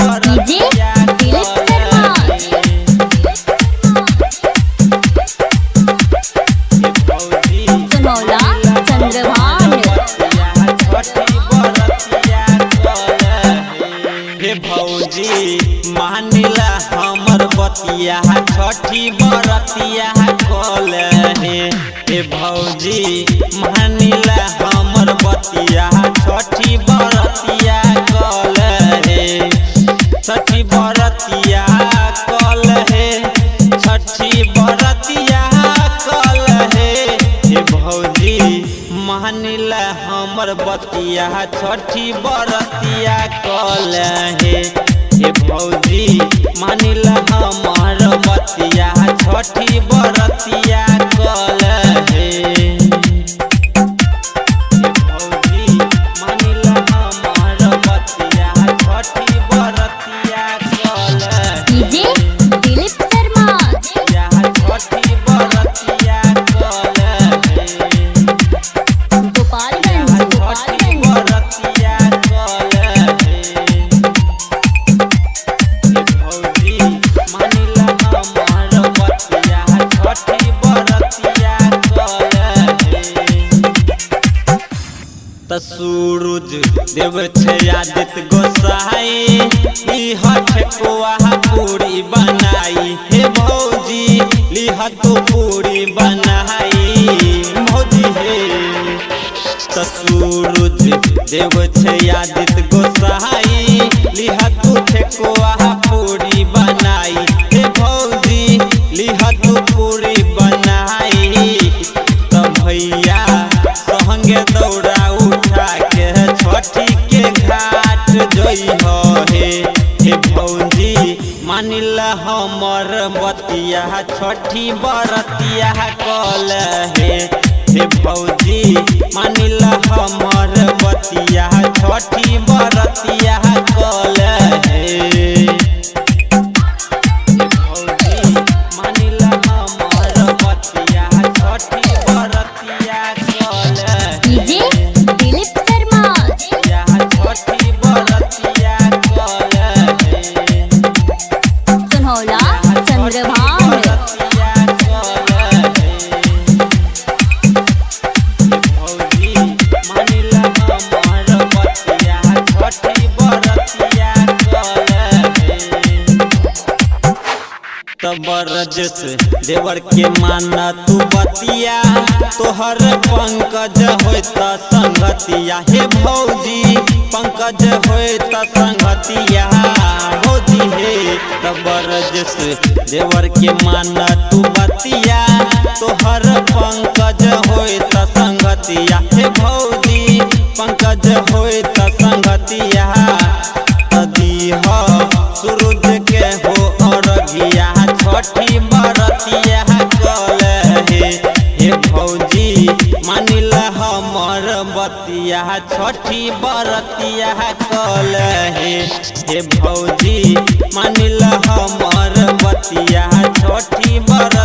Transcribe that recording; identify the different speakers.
Speaker 1: बरतिया हे भौजी मानिला हमर बतिया छठी बरतिया कल हे भौजी मानिला हमर बतिया छठी बरतिया कल छठी बरतिया कल छठी बरतिया कल हे भौजी मानिला हमर बतिया छठी बरतिया कल हे भौजी मानिला हमर बतिया छठी बरतिया कल भौजी मानिला हमर बतिया छठी बरतिया कल
Speaker 2: दिलीप शर्मा
Speaker 1: छठी बरतिया कल
Speaker 2: गोपालगंज
Speaker 1: बरतिया कल भौजी मानिला हमर बतिया छठी बरतिया कल त सूरज देव छै आदित्य गोसाई लिहत कोआ पूरी बनाई हे भौजी लिहत पूरी बनाई भौजी हे त सूरज देव छै आदित्य गोसाई लिहत कोआ पूरी बनाई हे भौजी लिहत पूरी बनाई त भैया संगे दौड़ा उठा के छठी के घाट जई हे भौजी मानिला हमर बतिया छठी बरतिया कल हे भौजी मानिला हमर बतिया छठी बरतिया कल भौजी मानिला हमर बतिया छठी बरतिया कल
Speaker 2: दिलीप शर्मा
Speaker 1: छठी बरतिया कल
Speaker 2: सुनौला चंद्रभान
Speaker 1: बरतिया कल भौजी मानिला हमर बतिया छठी बरतिया कल तबरजस देवर के माना तू बतिया तोहर पंकज होत संगतिया हे भौजी पंकज होत संगतिया भौजी हे तबरजस देवर के माना तू बतिया तोहर पंकज होत संगतिया हे भौजी पंकज होत संगतिया दीह सूरज के हो अरगिया छठी बरतिया कल हे भौजी मानिला हमर बतिया छठी बरतिया कल हे भौजी मानिला हमर बतिया छठी बर